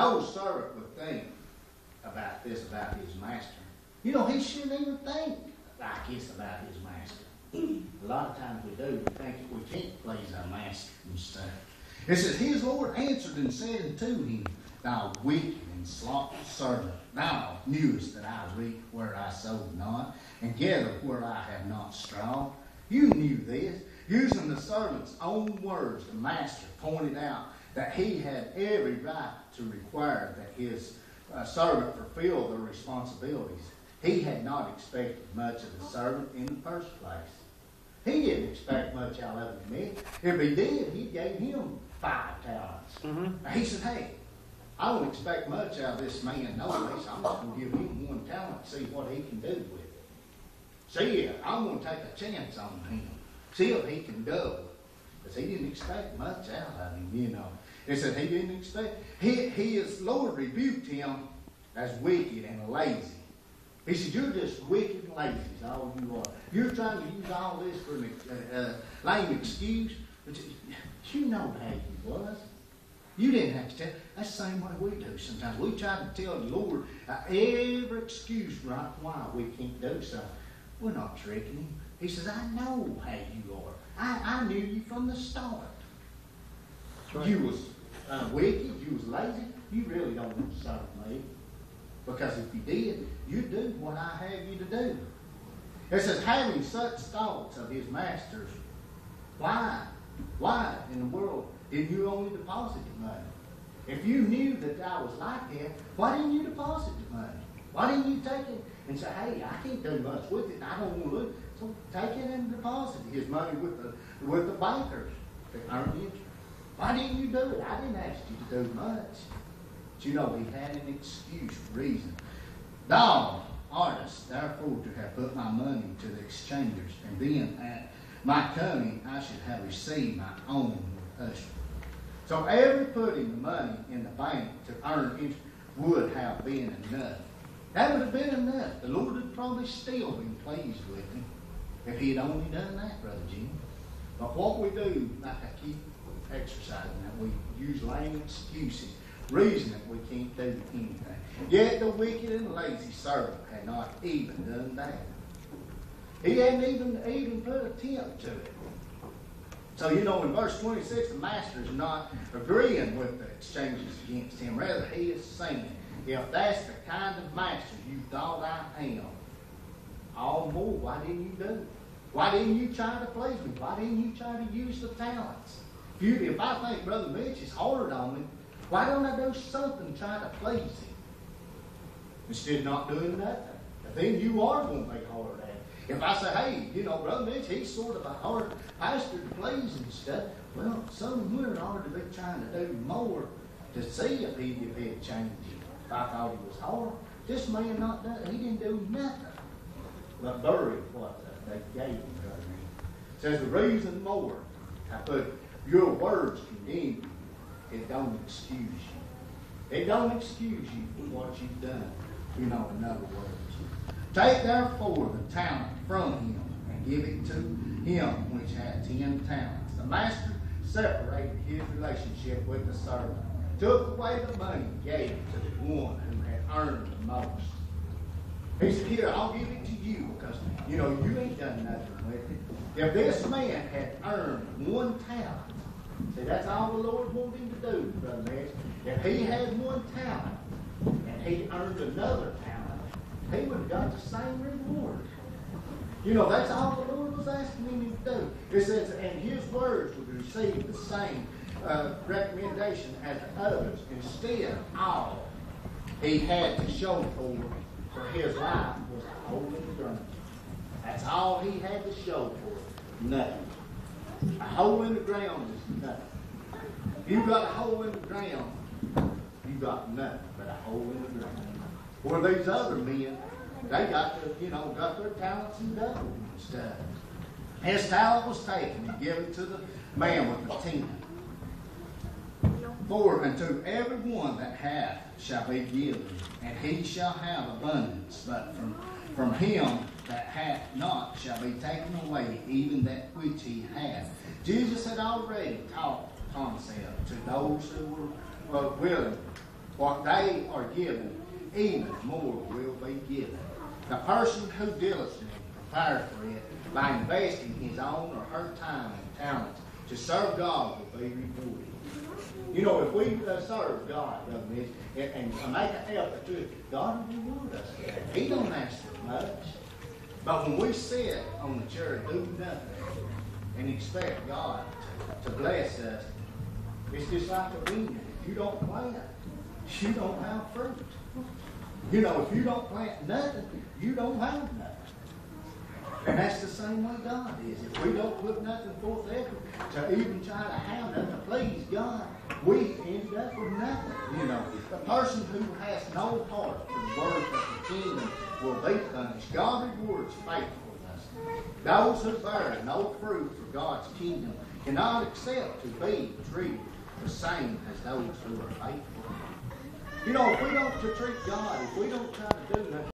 No servant would think about this about his master. You know, he shouldn't even think like this about his master. A lot of times we do. We think we can't please our master and stuff. It says, his Lord answered and said unto him, thou wicked and slothful servant, thou knewest that I reap where I sowed not, and gather where I have not strawed. You knew this. Using the servant's own words, the master pointed out that he had every right to require that his servant fulfill their responsibilities. He had not expected much of the servant in the first place. He didn't expect much out of him. If he did, he gave him 5 talents. Mm-hmm. He said, hey, I don't expect much out of this man. No, I'm just going to give him 1 talent and see what he can do with it. See, I'm going to take a chance on him. See if he can go. Because he didn't expect much out of him, you know. It said he didn't expect. His Lord rebuked him as wicked and lazy. He said, you're just wicked and lazy is all you are. You're trying to use all this for a lame excuse. But you know how he was. You didn't have to tell. That's the same way we do sometimes. We try to tell the Lord every excuse right why we can't do something. We're not tricking him. He says, I know how you are. I knew you from the start. Right. You was wicked. You was lazy. You really don't want to serve me. Because if you did, you'd do what I have you to do. It says, having such thoughts of his masters, why in the world did you only deposit the money? If you knew that I was like that, why didn't you deposit the money? Why didn't you take it and say, hey, I can't do much with it, and I don't want to lose. So take it and deposit his money with the bankers that earn interest. Why didn't you do it? I didn't ask you to do much. But you know, he had an excuse, reason. Thou artist, therefore, to have put my money to the exchangers, and then at my coming I should have received my own usher. So every putting the money in the bank to earn interest would have been enough. That would have been enough. The Lord would probably still been pleased with him if he had only done that, Brother Jim. But what we do, like I keep exercising that, we use lame excuses, reason that we can't do anything. Yet the wicked and lazy servant had not even done that. He hadn't even put a tip to it. So, you know, in verse 26, the master is not agreeing with the exchanges against him. Rather, he is saying, if that's the kind of master you thought I am, all more, why didn't you do it? Why didn't you try to please me? Why didn't you try to use the talents? If I think Brother Mitch is hard on me, why don't I do something to try to please him? Instead of not doing nothing. Then you are going to be hard at it. If I say, hey, you know, Brother Mitch, he's sort of a hard pastor to please and stuff, well, somewhere ought to be trying to do more to see if he'd change it. If I thought he was hard, this man not done, he didn't do nothing but bury what they gave him. It says the reason more, I put, your words condemn you. It don't excuse you. It don't excuse you for what you've done. You know, in other words. Take therefore the talent from him and give it to him which had 10 talents. The master separated his relationship with the servant, took away the money, gave it to the one who had earned the most. He said, here, I'll give it to you because, you know, you ain't done nothing with it. If this man had earned 1 talent, see, that's all the Lord wanted him to do, Brother Mitch. If he had 1 talent and he earned another talent, he would have got the same reward. You know, that's all the Lord was asking him to do. It says, and his words would receive the same recommendation as the others. Instead, all he had to show for his life was a hole in the ground. That's all he had to show for it. Nothing. A hole in the ground is nothing. If you got a hole in the ground, you got nothing but a hole in the ground. Where these other men, they got their talents and doubled and stuff. His talent was taken and given to the man with the 10. For unto every one that hath shall be given, and he shall have abundance. But from him that hath not shall be taken away even that which he hath. Jesus had already taught the concept to those who were willing what they are given, even more will be given. The person who diligently prepares for it by investing his own or her time and talents to serve God will be rewarded. You know, if we serve God, and make an effort to it, God will reward us. He don't ask for much. But when we sit on the chair and do nothing and expect God to bless us, it's just like a vineyard. If you don't plant, you don't have fruit. You know, if you don't plant nothing, you don't have nothing. And that's the same way God is. If we don't put nothing forth effort to even try to have nothing to please God, we end up with nothing. You know, the person who has no heart for the work of the kingdom will be punished. God rewards faithfulness. Those who bear no fruit for God's kingdom cannot accept to be treated the same as those who are faithful. You know, if we don't treat God, if we don't try to do nothing,